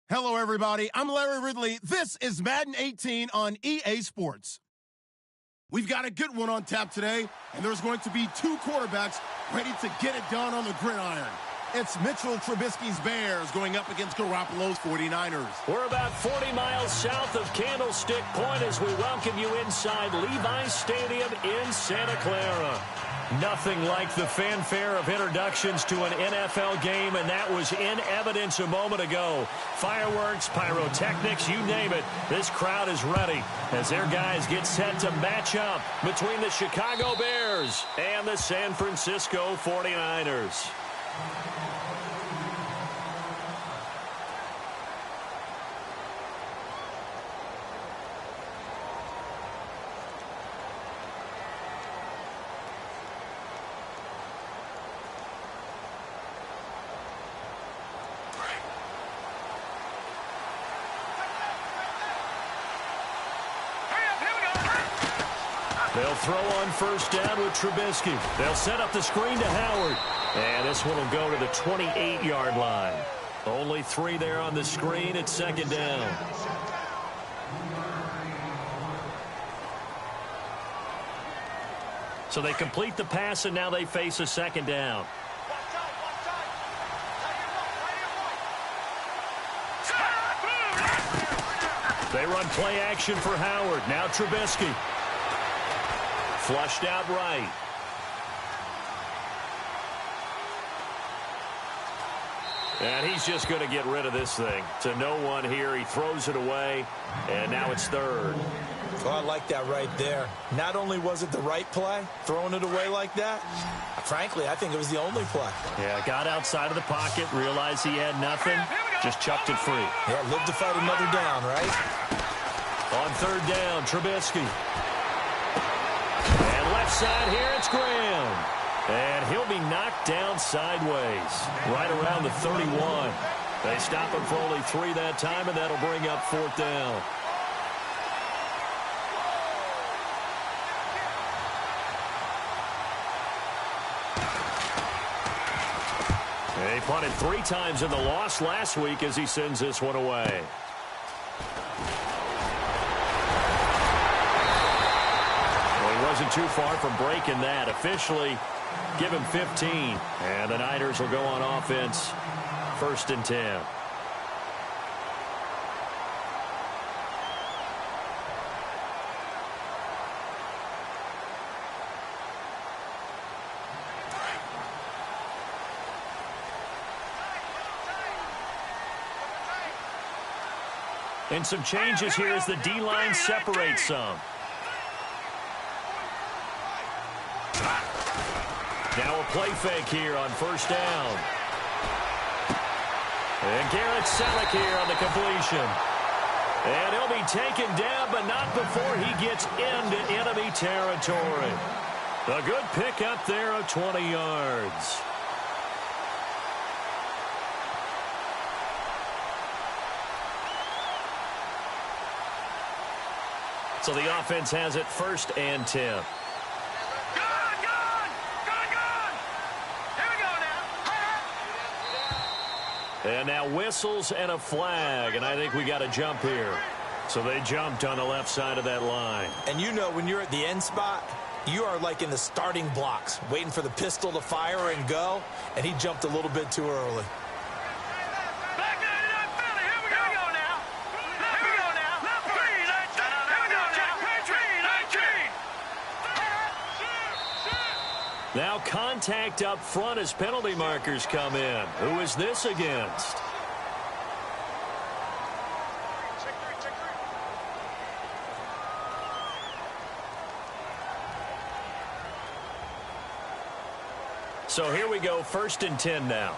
Hello, everybody. I'm Larry Ridley. This is Madden 18 on EA Sports. We've got a good one on tap today, and there's going to be two quarterbacks ready to get it done on the gridiron. It's Mitchell Trubisky's Bears going up against Garoppolo's 49ers. We're about 40 miles south of Candlestick Point as we welcome you inside Levi's Stadium in Santa Clara. Nothing like the fanfare of introductions to an NFL game, and that was in evidence a moment ago. Fireworks, pyrotechnics, you name it. This crowd is ready as their guys get set to match up between the Chicago Bears and the San Francisco 49ers. They'll throw on first down with Trubisky. They'll set up the screen to Howard. And this one will go to the 28-yard line. Only 3 there on the screen at second down. So they complete the pass, and now they face a second down. They run play action for Howard. Now Trubisky. Flushed out right. And he's just going to get rid of this thing. To no one here. He throws it away, and now it's third. Oh, I like that right there. Not only was it the right play, throwing it away like that, frankly, I think it was the only play. Yeah, got outside of the pocket, realized he had nothing, just chucked it free. Yeah, live to fight another down, right? On third down, Trubisky. And left side here, it's Graham. And he'll be knocked down sideways, right around the 31. They stop him for only 3 that time, and that'll bring up fourth down. He punted 3 times in the loss last week as he sends this one away. Well, he wasn't too far from breaking that. Officially, give him 15. And the Niners will go on offense, 1st and 10. And some changes here as the D-line separates some. Now a play fake here on first down. And Garrett Selleck here on the completion. And he'll be taken down, but not before he gets into enemy territory. A good pickup there of 20 yards. So the offense has it 1st and 10. Gone! Here we go now. And now whistles and a flag, and I think we got a jump here. So they jumped on the left side of that line. And you know when you're at the end spot, you are like in the starting blocks, waiting for the pistol to fire and go, and he jumped a little bit too early. Now contact up front as penalty markers come in. Who is this against? So here we go, 1st and 10 now.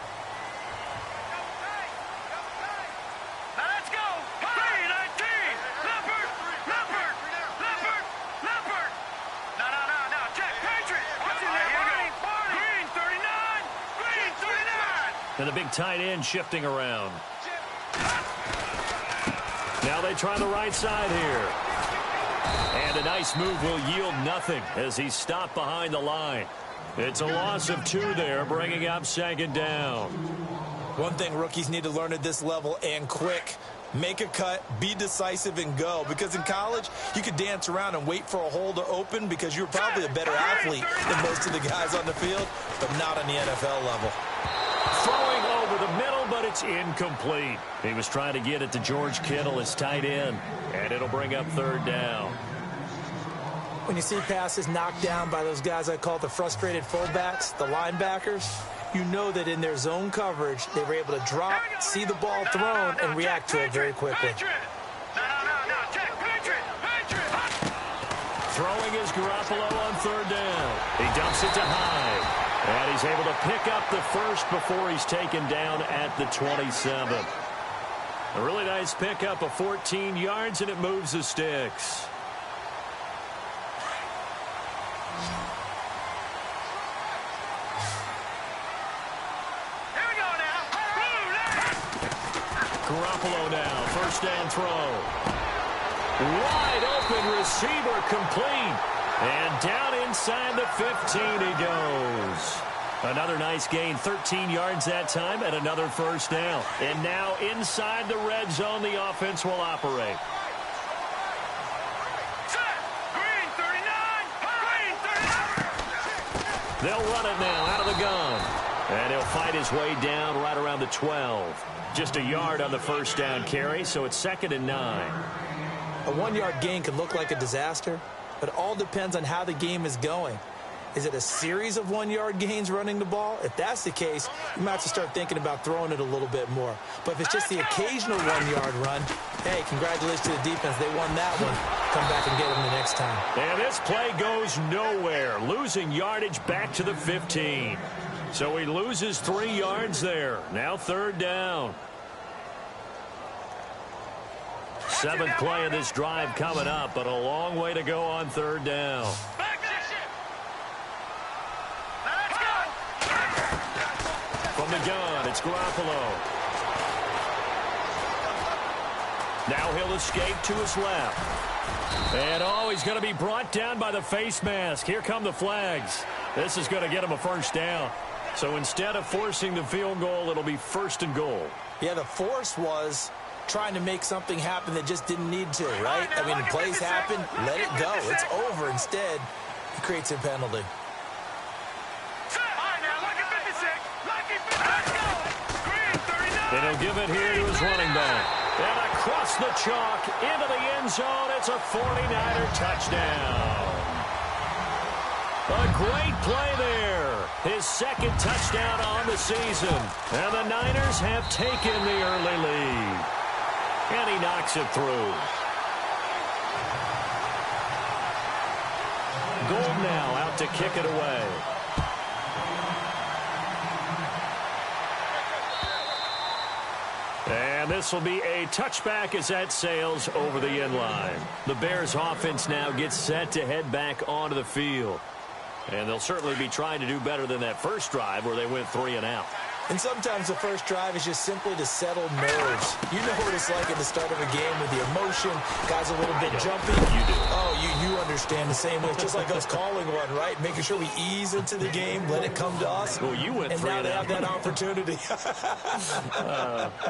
And the big tight end shifting around. Now they try the right side here. And a nice move will yield nothing as he's stopped behind the line. It's a loss of 2 there, bringing up 2nd down. One thing rookies need to learn at this level, and quick: make a cut, be decisive, and go. Because in college, you could dance around and wait for a hole to open because you're probably a better athlete than most of the guys on the field, but not on the NFL level. Throwing over the middle, but it's incomplete. He was trying to get it to George Kittle, his tight end, and it'll bring up third down. When you see passes knocked down by those guys I call the frustrated fullbacks, the linebackers, you know that in their zone coverage, they were able to drop, see the ball thrown, and react to it very quickly. Throwing is Garoppolo on third down. He dumps it to Hyde. And he's able to pick up the first before he's taken down at the 27. A really nice pickup of 14 yards, and it moves the sticks. Garoppolo now, first down throw. Wide open receiver complete. And down inside the 15 he goes. Another nice gain, 13 yards that time, and another first down. And now inside the red zone, the offense will operate. They'll run it now out of the gun. And he'll fight his way down right around the 12. Just a yard on the first down carry, so it's 2nd and 9. A 1-yard gain could look like a disaster, but it all depends on how the game is going. Is it a series of 1-yard gains running the ball? If that's the case, you might have to start thinking about throwing it a little bit more. But if it's just the occasional 1-yard run, hey, congratulations to the defense. They won that one. Come back and get them the next time. And this play goes nowhere. Losing yardage back to the 15. So he loses 3 yards there. Now third down. 7th play of this drive coming up, but a long way to go on third down. From the gun, it's Garoppolo. Now he'll escape to his left. And he's going to be brought down by the face mask. Here come the flags. This is going to get him a first down. So instead of forcing the field goal, it'll be 1st and goal. Yeah, the force was trying to make something happen that just didn't need to, right? I mean, plays happen, let it go. It's over. Instead, he creates a penalty. And he'll give it here to his running back. And across the chalk into the end zone. It's a 49er touchdown. A great play there. His 2nd touchdown on the season. And the Niners have taken the early lead. And he knocks it through. Gold now out to kick it away. And this will be a touchback as that sails over the end line. The Bears offense now gets set to head back onto the field. And they'll certainly be trying to do better than that first drive where they went 3 and out. And sometimes the first drive is just simply to settle nerves. You know what it's like at the start of a game with the emotion, guys a little bit jumpy. You do. Oh, you understand the same way. It's just like us calling one, right? Making sure we ease into the game, let it come to us. Well, you went 3 and out. And now they have that opportunity.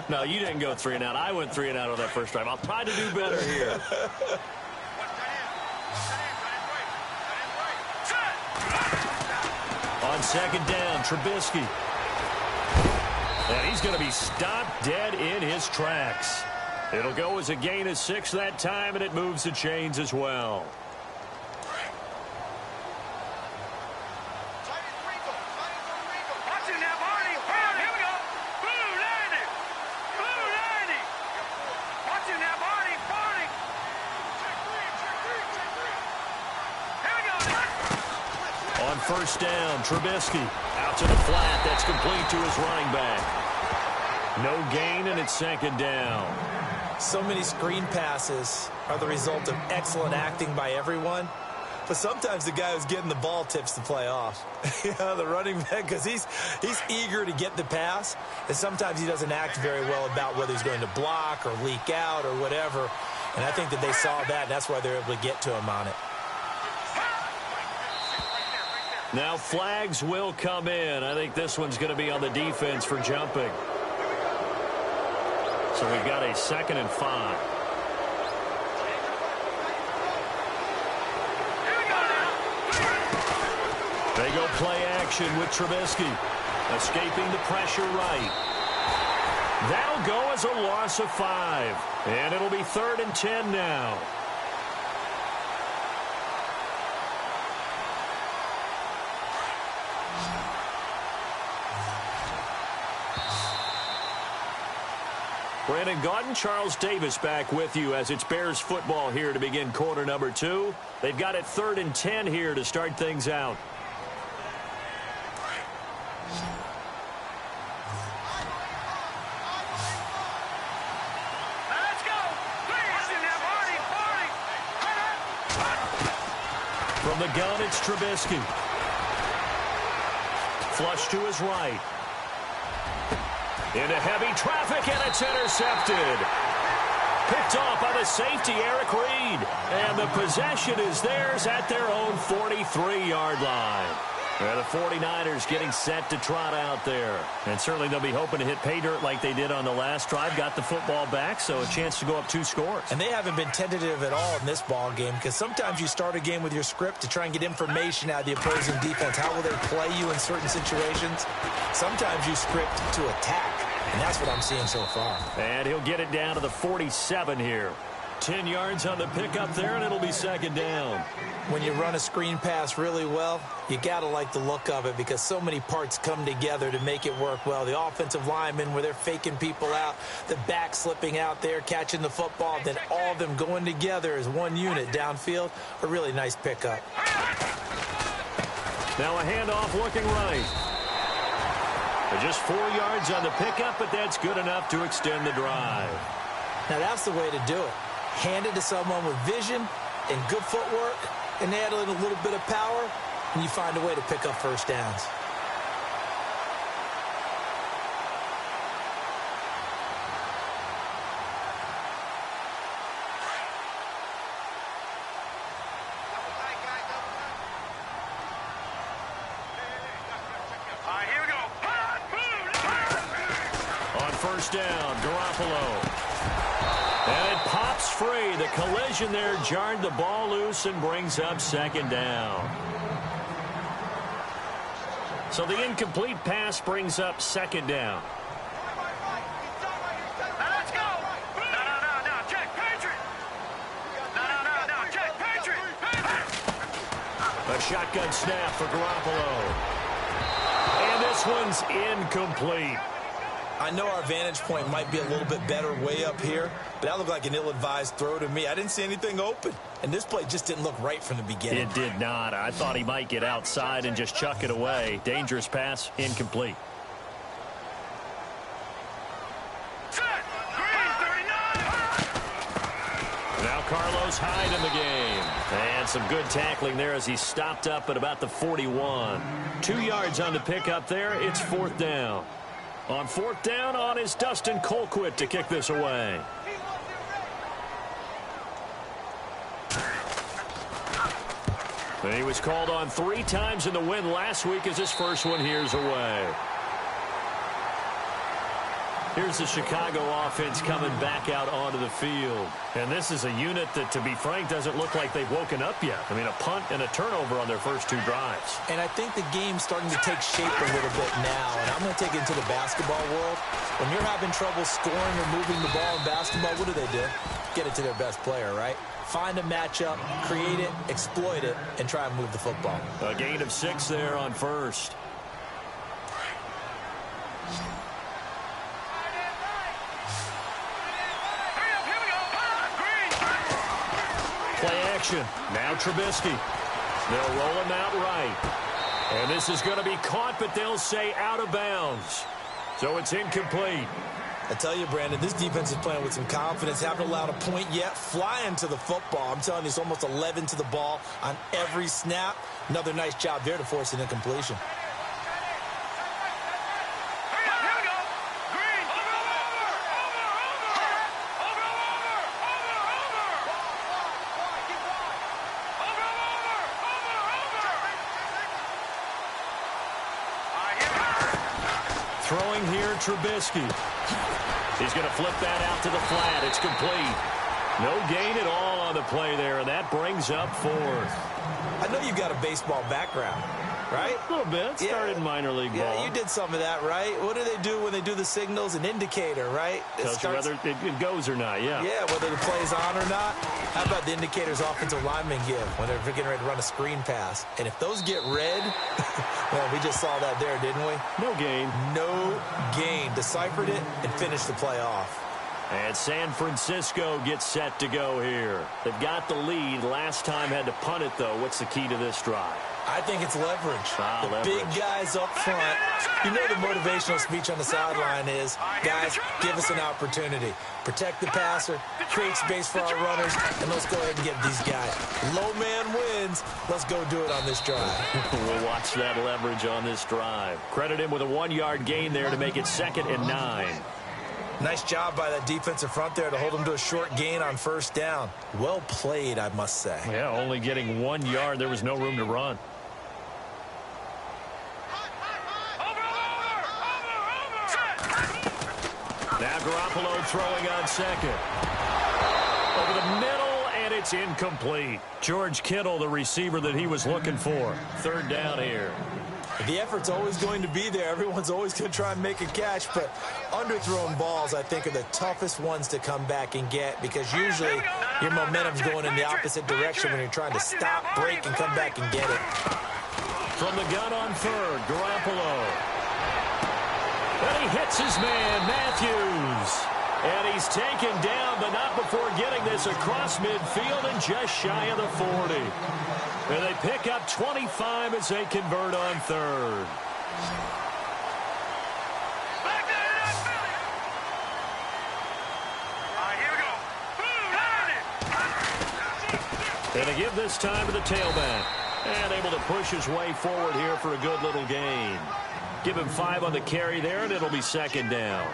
No, you didn't go 3 and out. I went 3 and out on that first drive. I'll try to do better here. On 2nd down, Trubisky. And he's going to be stopped dead in his tracks. It'll go as a gain of 6 that time, and it moves the chains as well. On 1st down, Trubisky out to the flat. That's complete to his running back. No gain, and it's 2nd down. So many screen passes are the result of excellent acting by everyone. But sometimes the guy who's getting the ball tips the play off. The running back, because he's eager to get the pass. And sometimes he doesn't act very well about whether he's going to block or leak out or whatever. And I think that they saw that, and that's why they're able to get to him on it. Now flags will come in. I think this one's going to be on the defense for jumping. So we've got a 2nd and 5. They go play action with Trubisky. Escaping the pressure right. That'll go as a loss of 5. And it'll be 3rd and 10 now. Brandon Gaudin, Charles Davis back with you as it's Bears football here to begin quarter number 2. They've got it 3rd and 10 here to start things out. Let's go! From the gun, it's Trubisky. Flush to his right. Into heavy traffic, and it's intercepted. Picked off by the safety, Eric Reed. And the possession is theirs at their own 43-yard line. The 49ers getting set to trot out there. And certainly they'll be hoping to hit pay dirt like they did on the last drive. Got the football back, so a chance to go up 2 scores. And they haven't been tentative at all in this ball game, because sometimes you start a game with your script to try and get information out of the opposing defense. How will they play you in certain situations? Sometimes you script to attack, and that's what I'm seeing so far. And he'll get it down to the 47 here. 10 yards on the pickup there, and it'll be 2nd down. When you run a screen pass really well, you got to like the look of it, because so many parts come together to make it work well. The offensive linemen, where they're faking people out, the back slipping out there, catching the football, then all of them going together as one unit downfield. A really nice pickup. Now a handoff looking right. Just 4 yards on the pickup, but that's good enough to extend the drive. Now that's the way to do it. Hand it to someone with vision and good footwork, and add in a little bit of power, and you find a way to pick up first downs. All right, here we go. On first down, Garoppolo. And it pops free. The collision there jarred the ball loose and brings up 2nd down. So the incomplete pass brings up 2nd down. Let's go. No, Jack Patriot. No, Jack Patriot. A shotgun snap for Garoppolo. And this one's incomplete. I know our vantage point might be a little bit better way up here, but that looked like an ill-advised throw to me. I didn't see anything open, and this play just didn't look right from the beginning. It did not. I thought he might get outside and just chuck it away. Dangerous pass, incomplete. Set. Green 39. Now Carlos Hyde in the game. And some good tackling there as he stopped up at about the 41. 2 yards on the pickup there. It's 4th down. On 4th down, on is Dustin Colquitt to kick this away. And he was called on 3 times in the win last week as his first one here's away. Here's the Chicago offense coming back out onto the field. And this is a unit that, to be frank, doesn't look like they've woken up yet. I mean, a punt and a turnover on their first 2 drives. And I think the game's starting to take shape a little bit now. And I'm going to take it into the basketball world. When you're having trouble scoring or moving the ball in basketball, what do? Get it to their best player, right? Find a matchup, create it, exploit it, and try and move the football. A gain of 6 there on first. Play action. Now Trubisky. They'll roll him out right. And this is going to be caught, but they'll say out of bounds. So it's incomplete. I tell you, Brandon, this defense is playing with some confidence. Haven't allowed a point yet. Flying to the football. I'm telling you, it's almost 11 to the ball on every snap. Another nice job there to force an incompletion. Throwing here, Trubisky. He's going to flip that out to the flat. It's complete. No gain at all on the play there, and that brings up fourth. I know you've got a baseball background, right? A little bit. Started in minor league ball. Yeah, you did some of that, right? What do they do when they do the signals? An indicator, right? Tells you whether it goes or not, yeah. Yeah, whether the play's on or not. How about the indicators offensive linemen give when they're getting ready to run a screen pass? And if those get red, well, we just saw that there, didn't we? No gain. No gain. Deciphered it and finished the play off. And San Francisco gets set to go here. They've got the lead. Last time had to punt it, though. What's the key to this drive? I think it's leverage. Leverage. Big guys up front. You know the motivational speech on the sideline is, guys, give us an opportunity. Protect the passer, create space for our runners, and let's go ahead and get these guys. Low man wins. Let's go do it on this drive. We'll watch that leverage on this drive. Credit him with a 1-yard gain there to make it 2nd and 9. Nice job by that defensive front there to hold them to a short gain on first down. Well played, I must say. Yeah, only getting 1 yard. There was no room to run. Now Garoppolo throwing on second. Over the middle, and it's incomplete. George Kittle, the receiver that he was looking for. 3rd down here. The effort's always going to be there. Everyone's always going to try and make a catch, but underthrown balls, I think, are the toughest ones to come back and get because usually your momentum's going in the opposite direction when you're trying to stop, break, and come back and get it. From the gun on 3rd, Garoppolo. And he hits his man, Matthews. And he's taken down, but not before getting this across midfield and just shy of the 40. And they pick up 25 as they convert on 3rd. And they give this time to the tailback. And able to push his way forward here for a good little gain. Give him 5 on the carry there, and it'll be 2nd down.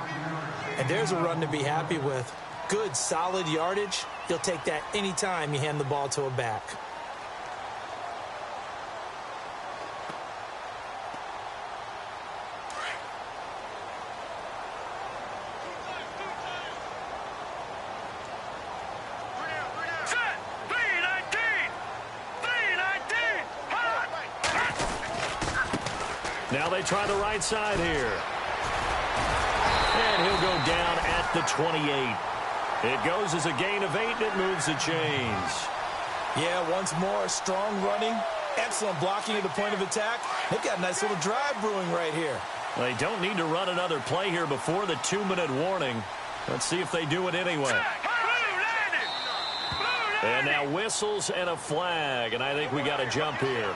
And there's a run to be happy with. Good, solid yardage. You'll take that anytime you hand the ball to a back. Now they try the right side here. And he'll go down at the 28. It goes as a gain of 8, and it moves the chains. Yeah, once more, strong running, excellent blocking at the point of attack. They've got a nice little drive brewing right here. They don't need to run another play here before the 2-minute warning. Let's see if they do it anyway. And now whistles and a flag, and I think we got a jump here.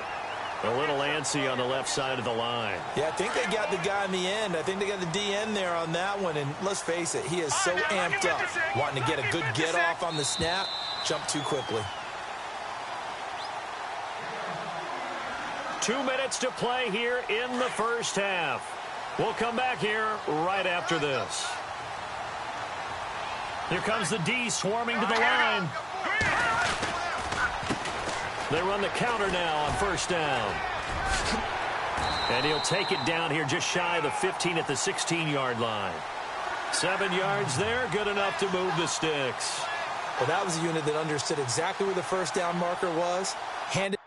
A little antsy on the left side of the line. Yeah, I think they got the guy in the end. I think they got the DN there on that one. And let's face it, he is so amped up. Wanting to get a good get-off on the snap. Jump too quickly. 2 minutes to play here in the first half. We'll come back here right after this. Here comes the D swarming to the line. They run the counter now on first down. And he'll take it down here just shy of the 15 at the 16-yard line. 7 yards there, good enough to move the sticks. Well, that was a unit that understood exactly where the first down marker was. Handed.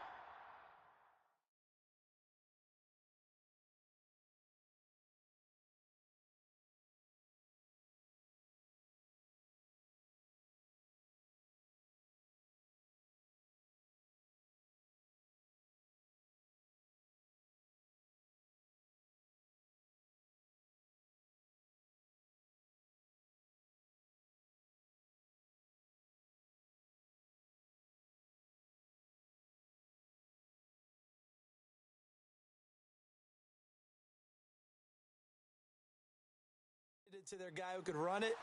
To their guy who could run it,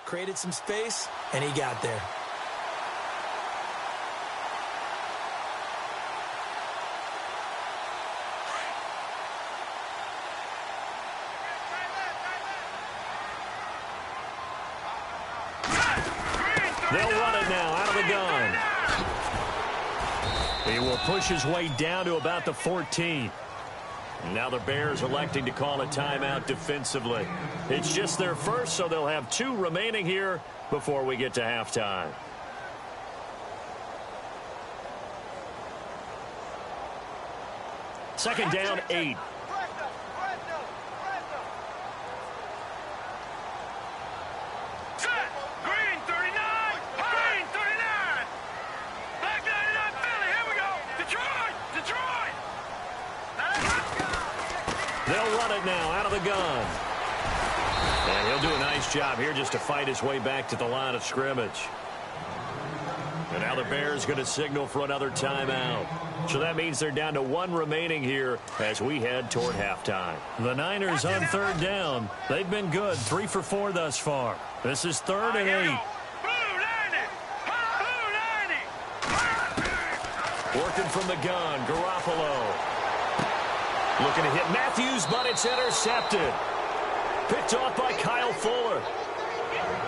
created some space, and he got there. They'll run it now out of the gun. He will push his way down to about the 14. Now the Bears electing to call a timeout defensively. It's just their first, so they'll have 2 remaining here before we get to halftime. Second down, 8. Set. Green 39. Green 39. Black 99 Philly. Here we go. Detroit. Detroit. They'll run it now out of the gun. And he'll do a nice job here just to fight his way back to the line of scrimmage. And now the Bears going to signal for another timeout. So that means they're down to 1 remaining here as we head toward halftime. The Niners on third down. They've been good, 3 for 4 thus far. This is 3rd and 8. Working from the gun, Garoppolo. Looking to hit Matthews, but it's intercepted. Picked off by Kyle Fuller.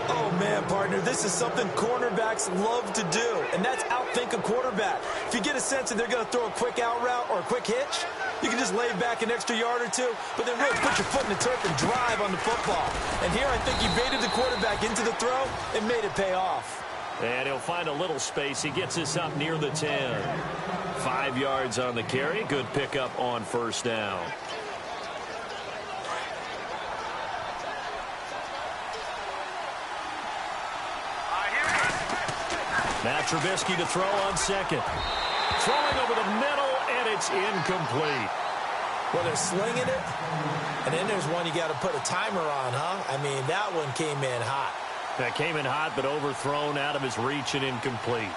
Oh, man, partner, this is something cornerbacks love to do, and that's outthink a quarterback. If you get a sense that they're going to throw a quick out route or a quick hitch, you can just lay back an extra yard or 2, but then really put your foot in the turf and drive on the football. And here I think he baited the quarterback into the throw and made it pay off. And he'll find a little space. He gets us up near the 10. 5 yards on the carry. Good pickup on first down. Now Trubisky to throw on second. Throwing over the middle, and it's incomplete. Well, they're slinging it, and then there's one you got to put a timer on, huh? I mean, that one came in hot. That came in hot, but overthrown out of his reach and incomplete.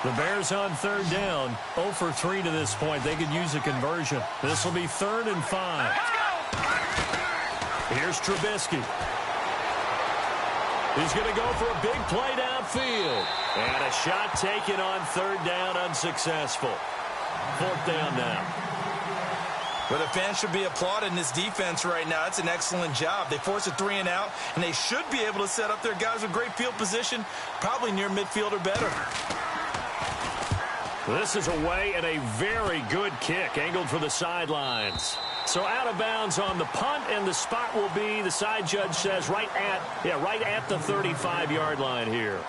The Bears on third down, 0 for 3 to this point. They could use a conversion. This will be 3rd and 5. Here's Trubisky. He's going to go for a big play downfield. And a shot taken on third down, unsuccessful. 4th down now. But the fans should be applauding this defense right now. It's an excellent job. They force a 3 and out, and they should be able to set up their guys with great field position, probably near midfield or better. This is away and a very good kick, angled for the sidelines. So out of bounds on the punt, and the spot will be, the side judge says, right at the 35-yard line here.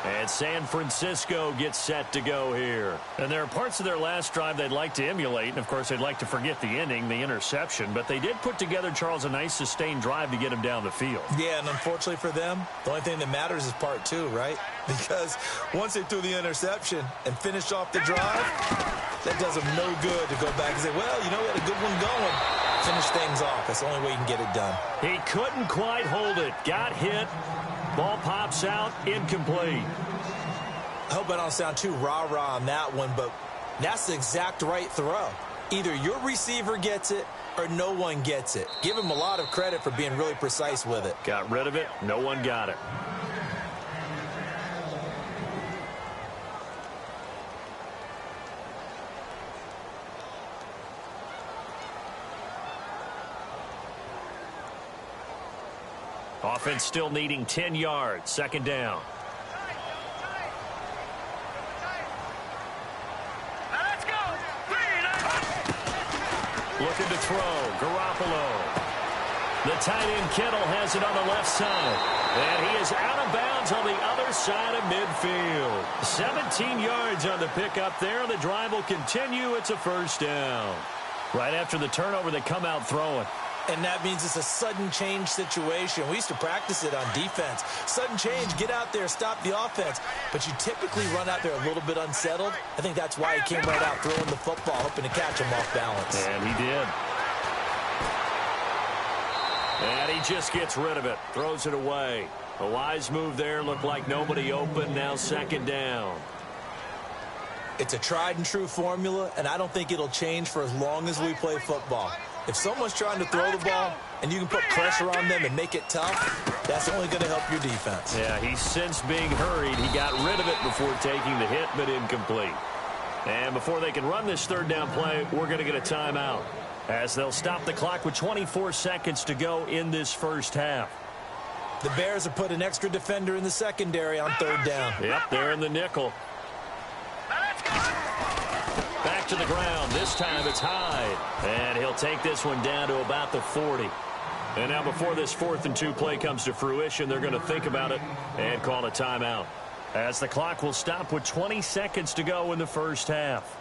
And San Francisco gets set to go here. And there are parts of their last drive they'd like to emulate. And, of course, they'd like to forget the ending, the interception. But they did put together, Charles, a nice sustained drive to get him down the field. Yeah, and unfortunately for them, the only thing that matters is part 2, right? Because once they threw the interception and finished off the drive, that does them no good to go back and say, well, you know, we had a good one going. Finish things off. That's the only way you can get it done. He couldn't quite hold it. Got hit. Ball pops out, incomplete. I hope I don't sound too rah-rah on that one, but that's the exact right throw. Either your receiver gets it or no one gets it. Give him a lot of credit for being really precise with it. Got rid of it. No one got it. Offense still needing 10 yards. 2nd down. Let's go. Looking to throw. Garoppolo. The tight end Kittle has it on the left side. And he is out of bounds on the other side of midfield. 17 yards on the pickup there. The drive will continue. It's a 1st down. Right after the turnover, they come out throwing. And that means it's a sudden change situation. We used to practice it on defense. Sudden change, get out there, stop the offense. But you typically run out there a little bit unsettled. I think that's why he came right out throwing the football, hoping to catch him off balance. And he did. And he just gets rid of it. Throws it away. A wise move there. Looked like nobody open. Now 2nd down. It's a tried and true formula, and I don't think it'll change for as long as we play football. If someone's trying to throw the ball and you can put pressure on them and make it tough, that's only going to help your defense. Yeah, he sensed being hurried. He got rid of it before taking the hit, but incomplete. And before they can run this 3rd down play, we're going to get a timeout, as they'll stop the clock with 24 seconds to go in this first half. The Bears have put an extra defender in the secondary on 3rd down. Yep, they're in the nickel. Back to the ground. This time it's Hyde. And take this one down to about the 40. And now before this 4th and 2 play comes to fruition, they're going to think about it and call a timeout, as the clock will stop with 20 seconds to go in the first half.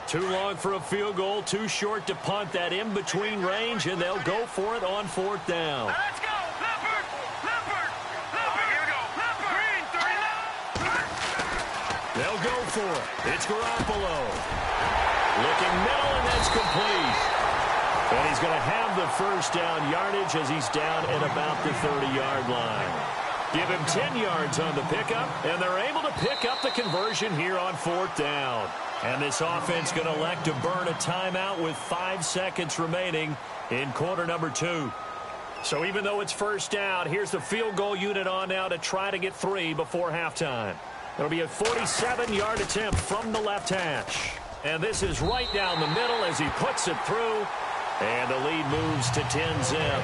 Too long for a field goal, too short to punt. That in-between range, and they'll go for it on 4th down. Let's go! Leopard! Leopard! Leopard! Here we go! Leopard! Green, 39! They'll go for it. It's Garoppolo. Looking middle, and that's complete. And he's going to have the first down yardage as he's down at about the 30-yard line. Give him 10 yards on the pickup, and they're able to pick up the conversion here on 4th down. And this offense going to elect to burn a timeout with 5 seconds remaining in quarter number 2. So even though it's first down, here's the field goal unit on now to try to get 3 before halftime. It'll be a 47-yard attempt from the left hash. And this is right down the middle as he puts it through. And the lead moves to 10-zip.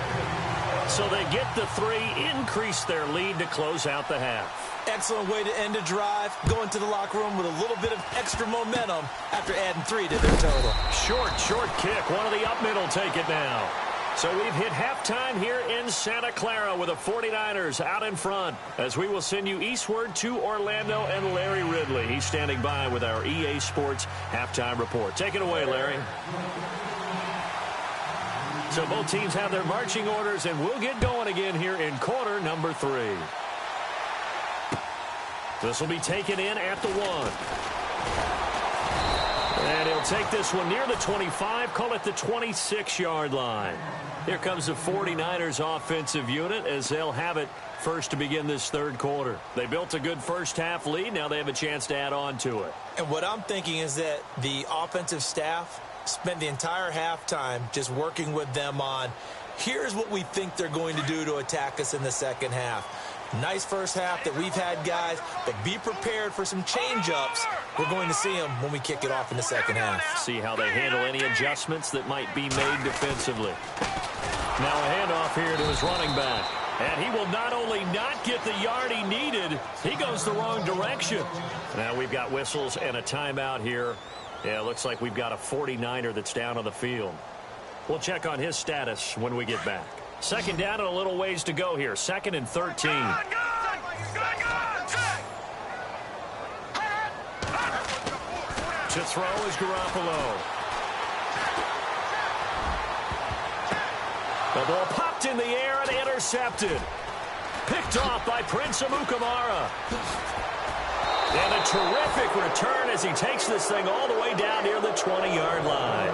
So they get the 3, increase their lead to close out the half. Excellent way to end a drive. Go into the locker room with a little bit of extra momentum after adding 3 to their total. Short kick. One of the up middle take it now. So we've hit halftime here in Santa Clara with the 49ers out in front, as we will send you eastward to Orlando and Larry Ridley. He's standing by with our EA Sports halftime report. Take it away, Larry. So both teams have their marching orders, and we'll get going again here in quarter number 3. This will be taken in at the 1. And he'll take this one near the 25, call it the 26-yard line. Here comes the 49ers offensive unit as they'll have it first to begin this 3rd quarter. They built a good first half lead. Now they have a chance to add on to it. And what I'm thinking is that the offensive staff spent the entire halftime just working with them on, here's what we think they're going to do to attack us in the second half. Nice first half that we've had, guys, but be prepared for some change-ups. We're going to see them when we kick it off in the second half. See how they handle any adjustments that might be made defensively. Now a handoff here to his running back. And he will not only not get the yard he needed, he goes the wrong direction. Now we've got whistles and a timeout here. Yeah, it looks like we've got a 49er that's down on the field. We'll check on his status when we get back. Second down and a little ways to go here. 2nd and 13. To throw is Garoppolo. The ball popped in the air and intercepted. Picked off by Prince Amukamara. And a terrific return as he takes this thing all the way down near the 20-yard line.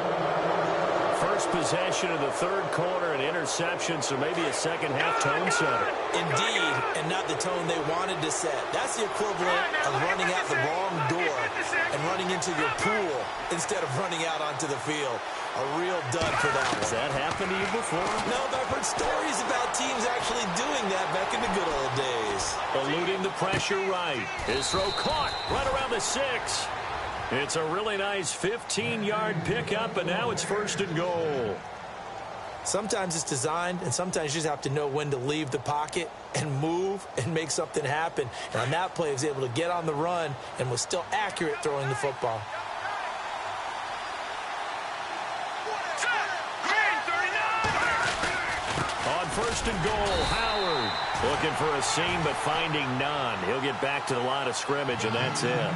First possession of the 3rd quarter, an interception, so maybe a second half tone setter. Indeed, and not the tone they wanted to set. That's the equivalent of running out the wrong door and running into your pool instead of running out onto the field. A real dud for that one. Has that happened to you before? No, but I've heard stories about teams actually doing that back in the good old days. Eluding the pressure right. His throw caught right around the 6. It's a really nice 15-yard pickup, and now it's 1st and goal. Sometimes it's designed, and sometimes you just have to know when to leave the pocket and move and make something happen. And on that play, he was able to get on the run and was still accurate throwing the football. On 1st and goal, Howard looking for a seam but finding none. He'll get back to the line of scrimmage, and that's it.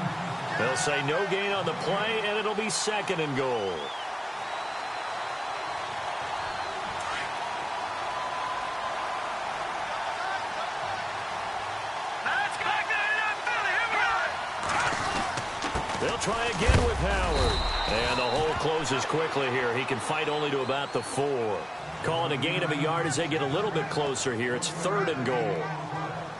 They'll say no gain on the play, and it'll be 2nd and goal. They'll try again with Howard. And the hole closes quickly here. He can fight only to about the 4. Calling a gain of a yard as they get a little bit closer here. It's 3rd and goal.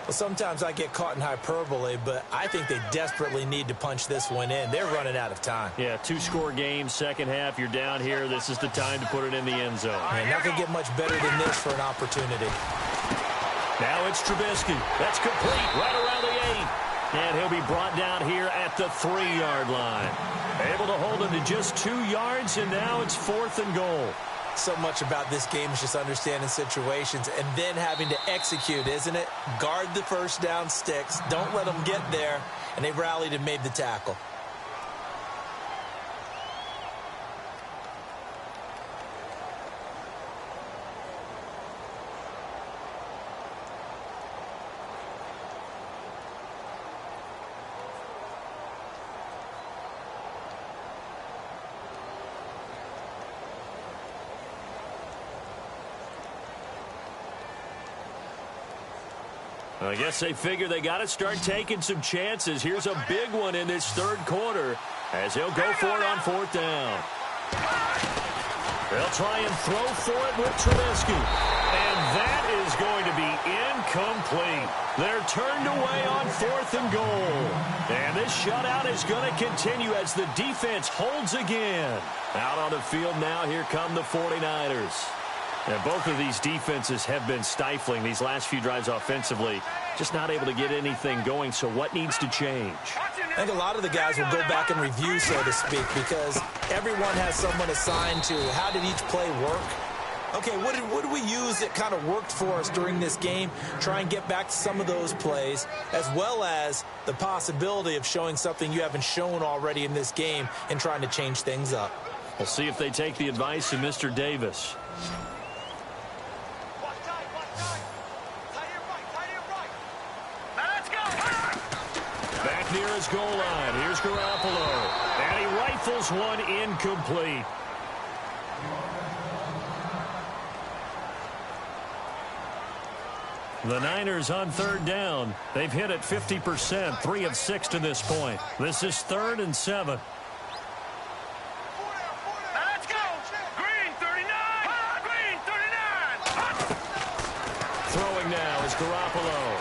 Well, sometimes I get caught in hyperbole, but I think they desperately need to punch this one in. They're running out of time. Yeah, 2-score game, second half. You're down here. This is the time to put it in the end zone. Man, not going to get much better than this for an opportunity. Now it's Trubisky. That's complete right around the 8. And he'll be brought down here at the 3-yard line. Able to hold him to just 2 yards, and now it's 4th and goal. So much about this game is just understanding situations and then having to execute, isn't it? Guard the first down sticks. Don't let them get there. And they rallied and made the tackle. I guess they figure they got to start taking some chances. Here's a big one in this third quarter as he'll go for it on fourth down. They'll try and throw for it with Trubisky. And that is going to be incomplete. They're turned away on fourth and goal. And this shutout is going to continue as the defense holds again. Out on the field now, here come the 49ers. And both of these defenses have been stifling these last few drives offensively. Just not able to get anything going, so what needs to change? I think a lot of the guys will go back and review, so to speak, because everyone has someone assigned to how did each play work. Okay, what did we use that kind of worked for us during this game? Try and get back to some of those plays, as well as the possibility of showing something you haven't shown already in this game and trying to change things up. We'll see if they take the advice of Mr. Davis. Back near his goal line. Here's Garoppolo. And he rifles one incomplete. The Niners on third down. They've hit it 50%, 3 of 6 to this point. This is 3rd and 7. Let's go. Green 39. Green 39. Throwing now is Garoppolo.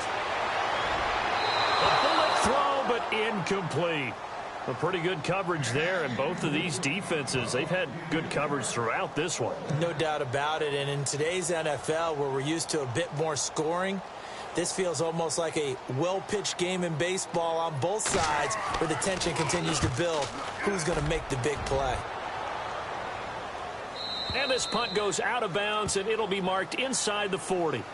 A bullet throw, but incomplete. A pretty good coverage there, and both of these defenses, they've had good coverage throughout this one. No doubt about it, and in today's NFL, where we're used to a bit more scoring, this feels almost like a well-pitched game in baseball on both sides, where the tension continues to build. Who's going to make the big play? And this punt goes out of bounds, and it'll be marked inside the 40.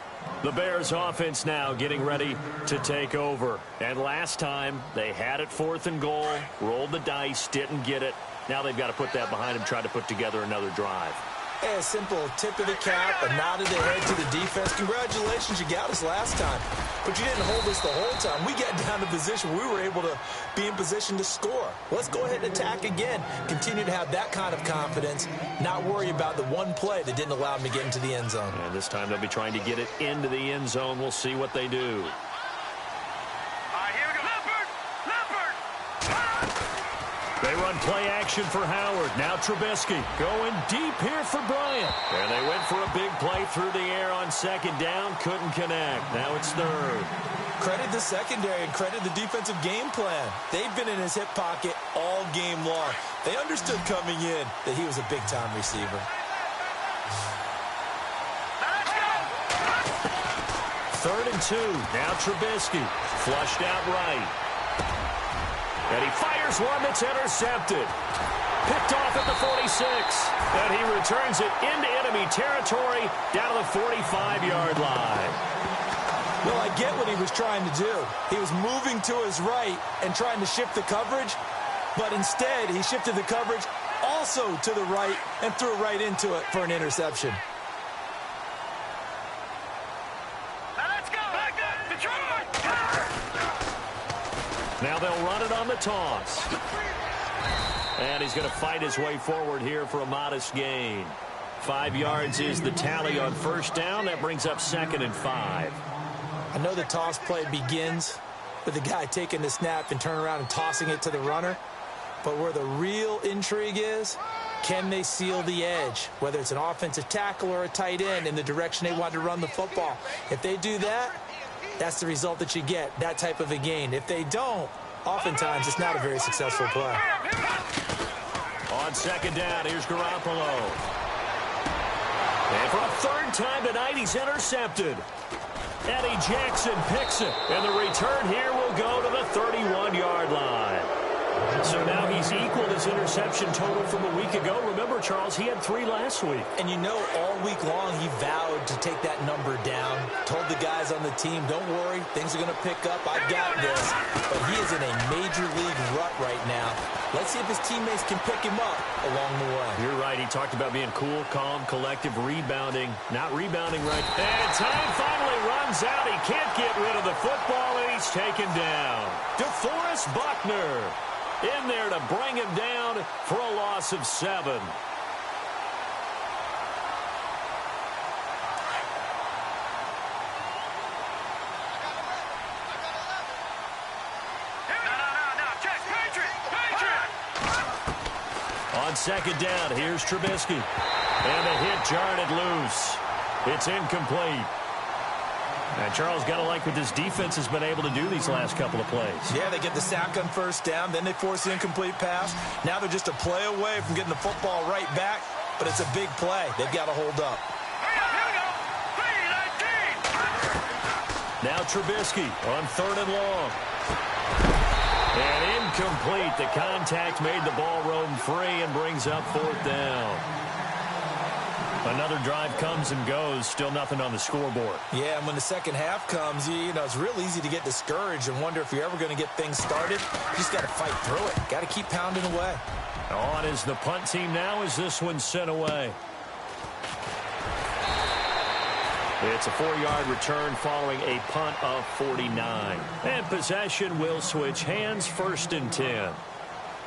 The Bears offense now getting ready to take over. And last time, they had it 4th and goal, rolled the dice, didn't get it. Now they've got to put that behind them, try to put together another drive. Hey, a simple tip of the cap, a nod of the head to the defense. Congratulations, you got us last time. But you didn't hold us the whole time. We got down to position. We were able to be in position to score. Let's go ahead and attack again. Continue to have that kind of confidence. Not worry about the one play that didn't allow them to get into the end zone. And this time they'll be trying to get it into the end zone. We'll see what they do. They run play action for Howard. Now Trubisky going deep here for Bryant. And they went for a big play through the air on 2nd down. Couldn't connect. Now it's 3rd. Credit the secondary and credit the defensive game plan. They've been in his hip pocket all game long. They understood coming in that he was a big-time receiver. 3rd and 2. Now Trubisky flushed out right. And he fires one that's intercepted. Picked off at the 46. And he returns it into enemy territory down to the 45-yard line. Well, I get what he was trying to do. He was moving to his right and trying to shift the coverage. But instead, he shifted the coverage also to the right and threw right into it for an interception. Now they'll run it on the toss. And he's going to fight his way forward here for a modest gain. 5 yards is the tally on 1st down. That brings up 2nd and 5. I know the toss play begins with the guy taking the snap and turning around and tossing it to the runner. But where the real intrigue is, can they seal the edge? Whether it's an offensive tackle or a tight end in the direction they want to run the football. If they do that, that's the result that you get, that type of a gain. If they don't, oftentimes it's not a very successful play. On 2nd down, here's Garoppolo. And for a 3rd time tonight, he's intercepted. Eddie Jackson picks it. And the return here will go to the 31-yard line. So now he's equaled his interception total from a week ago. Remember, Charles, he had 3 last week. And you know, all week long he vowed to take that number down. Told the guys on the team, don't worry, things are going to pick up. I've got this. But he is in a major league rut right now. Let's see if his teammates can pick him up along the way. You're right. He talked about being cool, calm, collective, rebounding. Not rebounding right. And time finally runs out. He can't get rid of the football, and he's taken down. DeForest Buckner in there to bring him down for a loss of 7. On second down, here's Trubisky. And the hit jarred it loose. It's incomplete. And Charles, got to like what this defense has been able to do these last couple of plays. Yeah, they get the sack on first down, then they force the incomplete pass. Now they're just a play away from getting the football right back, but it's a big play. They've got to hold up. Now Trubisky on 3rd and long. And incomplete. The contact made the ball roam free and brings up 4th down. Another drive comes and goes. Still nothing on the scoreboard. Yeah, and when the second half comes, you know, it's real easy to get discouraged and wonder if you're ever going to get things started. You just got to fight through it. Got to keep pounding away. On is the punt team now as this one's sent away. It's a 4-yard return following a punt of 49. And possession will switch hands, 1st and 10.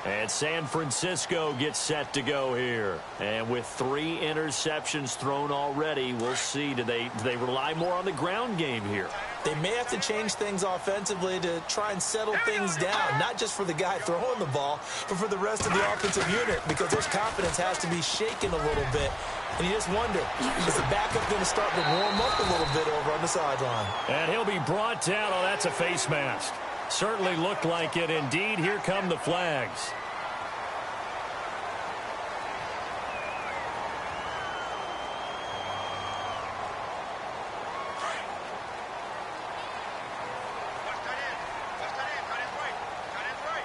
And San Francisco gets set to go here. And with 3 interceptions thrown already, we'll see. Do they rely more on the ground game here? They may have to change things offensively to try and settle things down, not just for the guy throwing the ball, but for the rest of the offensive unit, because their confidence has to be shaken a little bit. And you just wonder, is the backup going to start to warm up a little bit over on the sideline? And he'll be brought down. Oh, that's a face mask. Certainly looked like it. Indeed, here come the flags.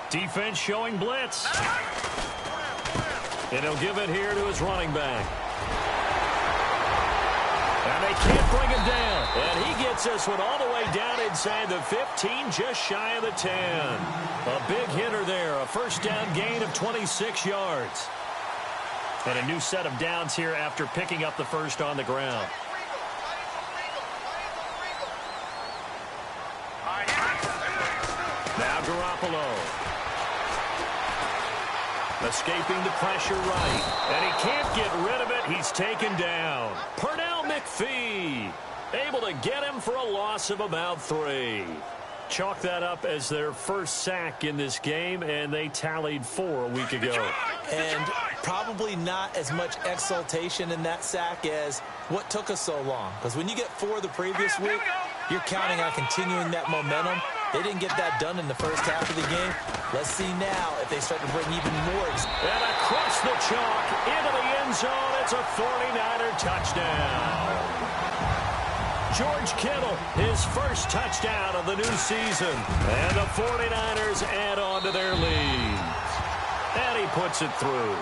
Defense showing blitz. And he'll give it here to his running back. And they can't bring him down. And he gets this one all the way down inside the 15, just shy of the 10. A big hitter there. A 1st down gain of 26 yards. And a new set of downs here after picking up the 1st on the ground. Now Garoppolo. Escaping the pressure right. And he can't get rid of it. He's taken down. Pernell McPhee able to get him for a loss of about 3. Chalk that up as their 1st sack in this game, and they tallied 4 a week ago. And probably not as much exultation in that sack as what took us so long. Because when you get 4 the previous week, you're counting on continuing that momentum. They didn't get that done in the 1st half of the game. Let's see now if they start to bring even more. And across the chalk, into the end zone, it's a 49er touchdown. George Kittle, his 1st touchdown of the new season. And the 49ers add on to their lead. And he puts it through.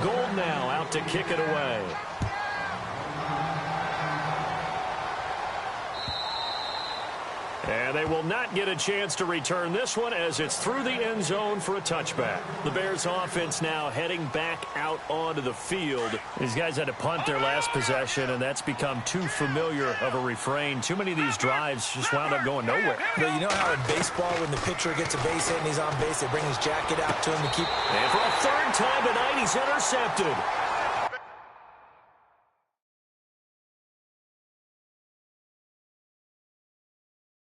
Gold now out to kick it away. And they will not get a chance to return this one as it's through the end zone for a touchback. The Bears offense now heading back out onto the field. These guys had to punt their last possession, and that's become too familiar of a refrain. Too many of these drives just wound up going nowhere. But you know how in baseball, when the pitcher gets a base hit and he's on base, they bring his jacket out to him to keep... And for a 3rd time tonight, he's intercepted.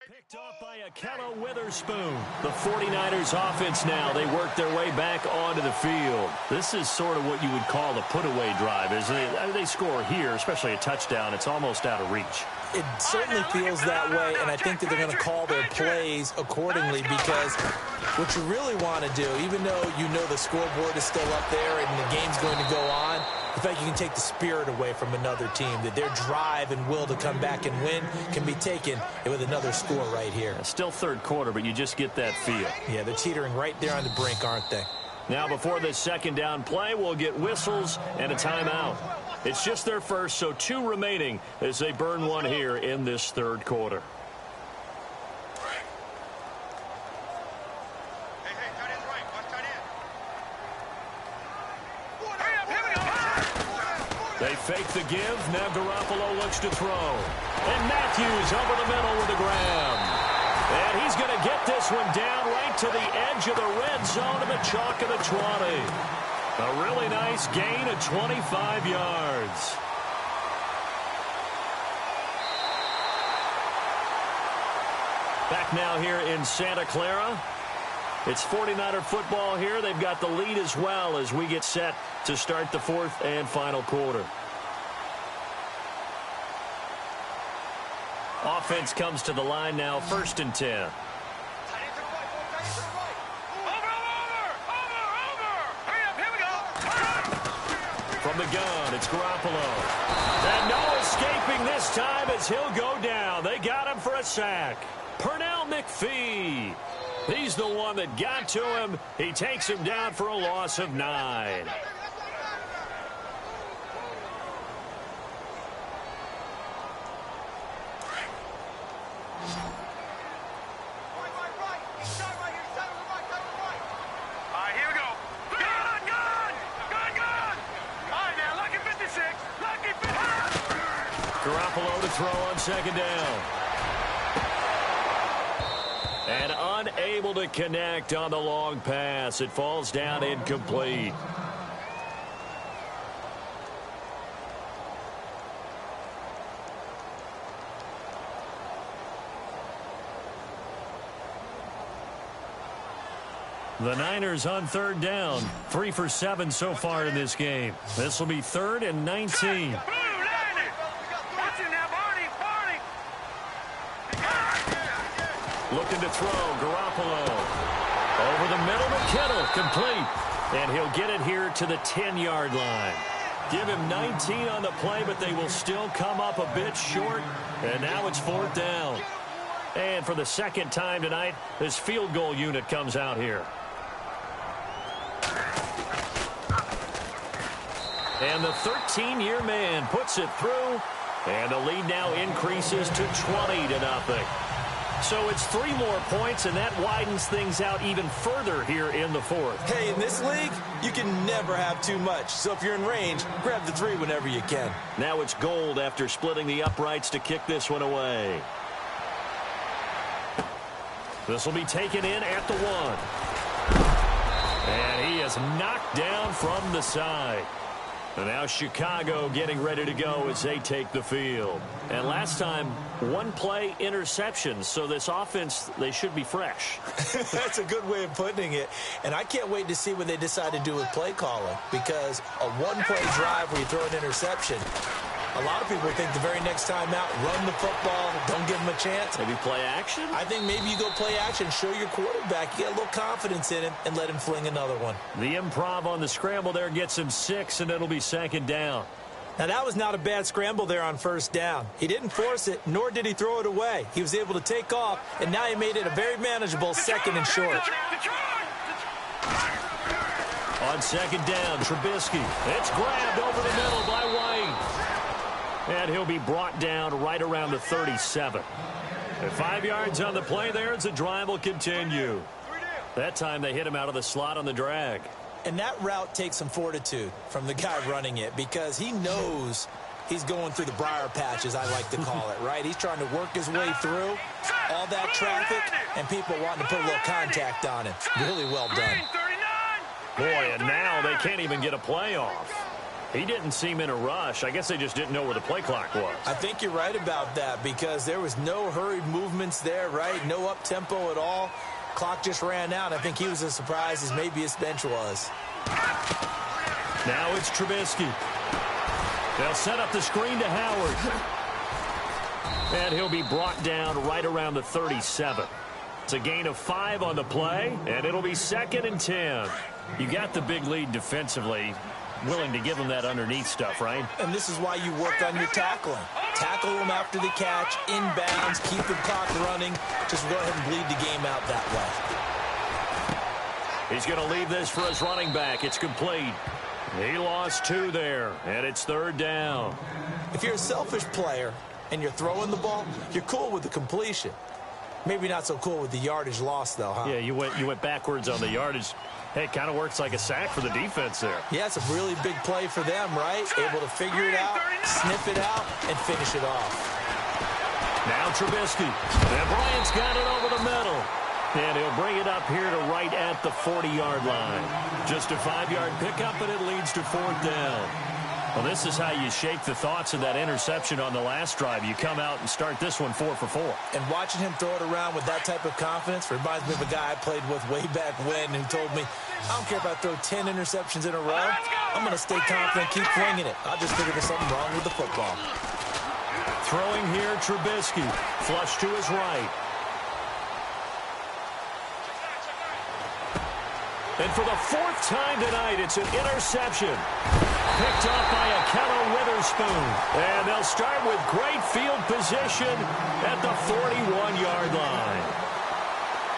Picked off by Akello Witherspoon. The 49ers offense now, they work their way back onto the field. This is sort of what you would call the put-away drive. As they score here, especially a touchdown, it's almost out of reach. It certainly feels that way, and I think that they're going to call their plays accordingly, because what you really want to do, even though you know the scoreboard is still up there and the game's going to go on, the fact you can take the spirit away from another team, that their drive and will to come back and win can be taken with another score right here. Still 3rd quarter, but you just get that feel. Yeah, they're teetering right there on the brink, aren't they? Now before this 2nd down play, we'll get whistles and a timeout. It's just their 1st, so 2 remaining as they burn one here in this 3rd quarter. They fake the give. Now Garoppolo looks to throw. And Matthews over the middle with the grab. And he's going to get this one down right to the edge of the red zone to the chalk of the 20. A really nice gain of 25 yards. Back now here in Santa Clara. It's 49er football here. They've got the lead as well as we get set to start the fourth and final quarter. Offense comes to the line now, 1st and 10. From the gun, it's Garoppolo. And no escaping this time as he'll go down. They got him for a sack. Pernell McPhee. He's the one that got to him. He takes him down for a loss of 9. Garoppolo to throw on 2nd down. And unable to connect on the long pass. It falls down incomplete. The Niners on 3rd down. 3 for 7 so far in this game. This will be 3rd and 19. Looking to throw, Garoppolo. Over the middle to Kittle, complete. And he'll get it here to the 10-yard line. Give him 19 on the play, but they will still come up a bit short. And now it's 4th down. And for the 2nd time tonight, this field goal unit comes out here. And the 13-year man puts it through. And the lead now increases to 20-0. So it's 3 more points, and that widens things out even further here in the 4th. Hey, in this league, you can never have too much. So if you're in range, grab the 3 whenever you can. Now it's Gold after splitting the uprights to kick this one away. This will be taken in at the 1. And he is knocked down from the side. And now Chicago getting ready to go as they take the field. And last time, 1 play interception. So this offense, they should be fresh. That's a good way of putting it. And I can't wait to see what they decide to do with play calling. Because a 1-play drive where you throw an interception, a lot of people think the very next time out, run the football, don't give them a chance. Maybe play action? I think maybe you go play action, show your quarterback, you get a little confidence in him, and let him fling another one. The improv on the scramble there gets him 6, and it'll be 2nd down. Now, that was not a bad scramble there on 1st down. He didn't force it, nor did he throw it away. He was able to take off, and now he made it a very manageable 2nd and short. On 2nd down, Trubisky. It's grabbed over the middle by White. And he'll be brought down right around the 37. And 5 yards on the play there as the drive will continue. That time they hit him out of the slot on the drag. And that route takes some fortitude from the guy running it because he knows he's going through the briar patch, as I like to call it, right? He's trying to work his way through all that traffic and people wanting to put a little contact on it. Really well done. Boy, and now they can't even get a play off. He didn't seem in a rush. I guess they just didn't know where the play clock was. I think you're right about that because there was no hurried movements there, right? No up-tempo at all. Clock just ran out. I think he was as surprised as maybe his bench was. Now it's Trubisky. They'll set up the screen to Howard. And he'll be brought down right around the 37. It's a gain of 5 on the play, and it'll be 2nd and 10. You got the big lead defensively. Willing to give him that underneath stuff, right? And this is why you work on your tackling. Tackle him after the catch, inbounds, keep the clock running. Just go ahead and bleed the game out that way. He's going to leave this for his running back. It's complete. He lost 2 there, and it's 3rd down. If you're a selfish player and you're throwing the ball, you're cool with the completion. Maybe not so cool with the yardage loss, though, huh? Yeah, you went backwards on the yardage. Hey, it kind of works like a sack for the defense there. Yeah, it's a really big play for them, right? Able to figure it out, sniff it out, and finish it off. Now Trubisky. And Bryant's got it over the middle. And he'll bring it up here to right at the 40-yard line. Just a 5-yard pickup, and it leads to 4th down. Well, this is how you shake the thoughts of that interception on the last drive. You come out and start this one 4 for 4. And watching him throw it around with that type of confidence reminds me of a guy I played with way back when who told me, I don't care if I throw 10 interceptions in a row. I'm going to stay confident, keep flinging it. I'll just figure there's something wrong with the football. Throwing here, Trubisky. Flush to his right. And for the 4th time tonight, it's an interception. Picked up by Akello Witherspoon. And they'll start with great field position at the 41-yard line.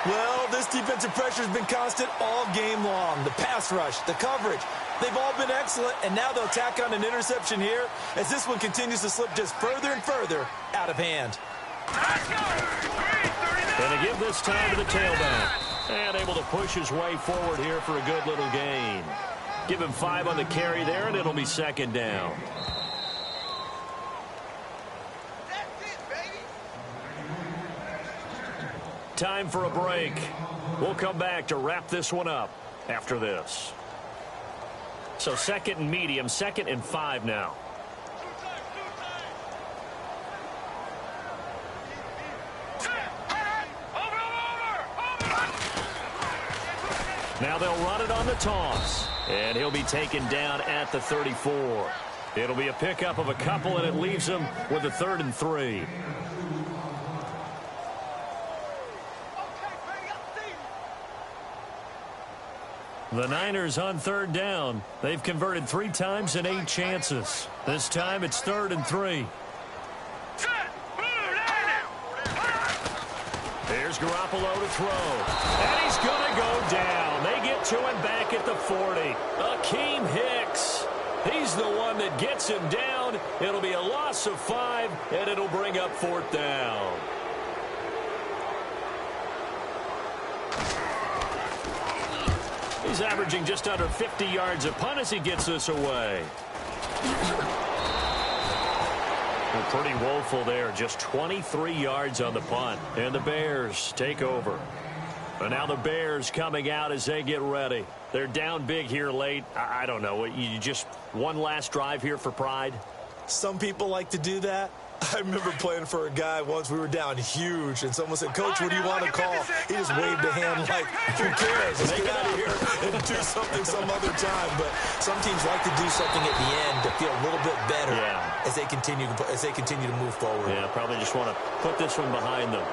Well, this defensive pressure has been constant all game long. The pass rush, the coverage, they've all been excellent, and now they'll tack on an interception here as this one continues to slip just further and further out of hand. And to give this time to the tailback. And able to push his way forward here for a good little gain. Give him 5 on the carry there, and it'll be 2nd down. Time for a break. We'll come back to wrap this one up after this. So 2nd and medium, 2nd and 5 now. Now they'll run it on the toss. And he'll be taken down at the 34. It'll be a pickup of a couple, and it leaves him with a 3rd and 3. The Niners on 3rd down. They've converted 3 times in 8 chances. This time it's 3rd and 3. Here's Garoppolo to throw. And he's going to go down. They get to him back at the 40. Akeem Hicks. He's the one that gets him down. It'll be a loss of 5, and it'll bring up 4th down. He's averaging just under 50 yards a punt as he gets this away. Well, pretty woeful there. Just 23 yards on the punt. And the Bears take over. And now the Bears coming out as they get ready. They're down big here late. I don't know. You just one last drive here for pride? Some people like to do that. I remember playing for a guy once. We were down huge, and someone said, Coach, what do you want to call? He just waved a hand like, who cares? Let's get out of here and do something some other time. But some teams like to do something at the end to feel a little bit better as they continue to move forward. Yeah, probably just want to put this one behind them.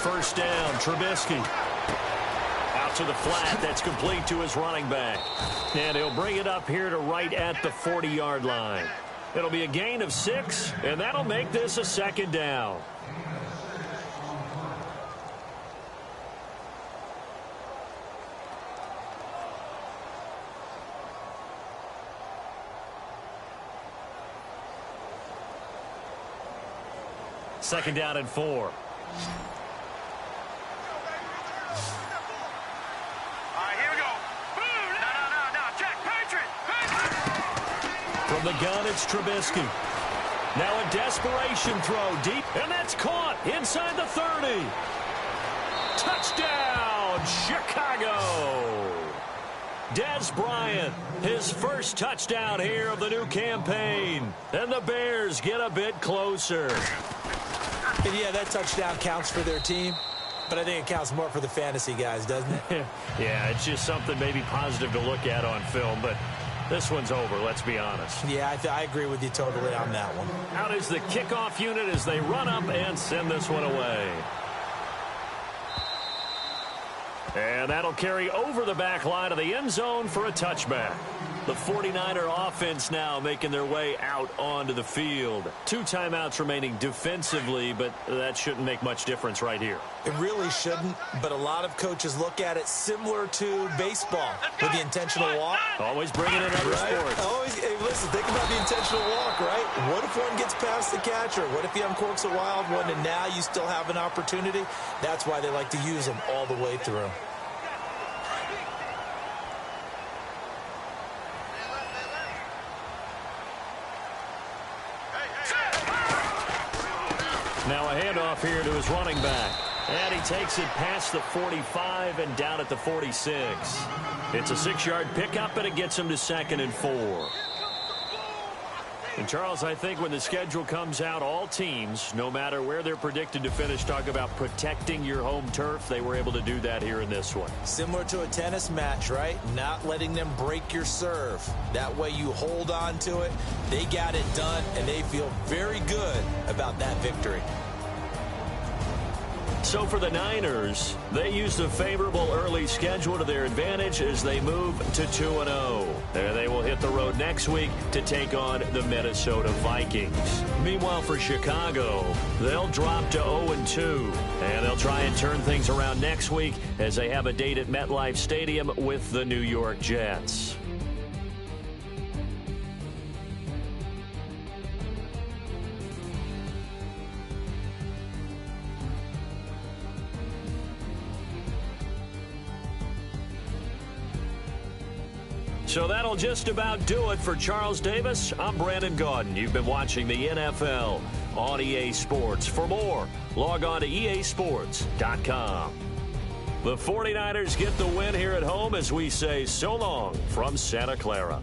First down, Trubisky. Out to the flat. That's complete to his running back. And he'll bring it up here to right at the 40-yard line. It'll be a gain of 6, and that'll make this a 2nd down. Second down and 4. From the gun, it's Trubisky. Now a desperation throw deep, and that's caught inside the 30. Touchdown, Chicago. Dez Bryant, his first touchdown here of the new campaign. And the Bears get a bit closer. And yeah, that touchdown counts for their team, but I think it counts more for the fantasy guys, doesn't it? Yeah, it's just something maybe positive to look at on film, but this one's over, let's be honest. Yeah, I agree with you totally on that one. Out is the kickoff unit as they run up and send this one away. And that'll carry over the back line of the end zone for a touchback. The 49er offense now making their way out onto the field. 2 timeouts remaining defensively, but that shouldn't make much difference right here. It really shouldn't, but a lot of coaches look at it similar to baseball with the intentional walk. Always bringing in other sports. Always, hey, listen, think about the intentional walk, right? What if one gets past the catcher? What if he uncorks a wild one and now you still have an opportunity? That's why they like to use them all the way through. Now a handoff here to his running back. And he takes it past the 45 and down at the 46. It's a 6-yard pickup, and it gets him to 2nd and 4. And, Charles, I think when the schedule comes out, all teams, no matter where they're predicted to finish, talk about protecting your home turf. They were able to do that here in this one. Similar to a tennis match, right? Not letting them break your serve. That way you hold on to it. They got it done, and they feel very good about that victory. So for the Niners, they used a favorable early schedule to their advantage as they move to 2-0. There they will hit the road next week to take on the Minnesota Vikings. Meanwhile, for Chicago, they'll drop to 0-2. And they'll try and turn things around next week as they have a date at MetLife Stadium with the New York Jets. So that'll just about do it for Charles Davis. I'm Brandon Gaudin. You've been watching the NFL on EA Sports. For more, log on to easports.com. The 49ers get the win here at home as we say so long from Santa Clara.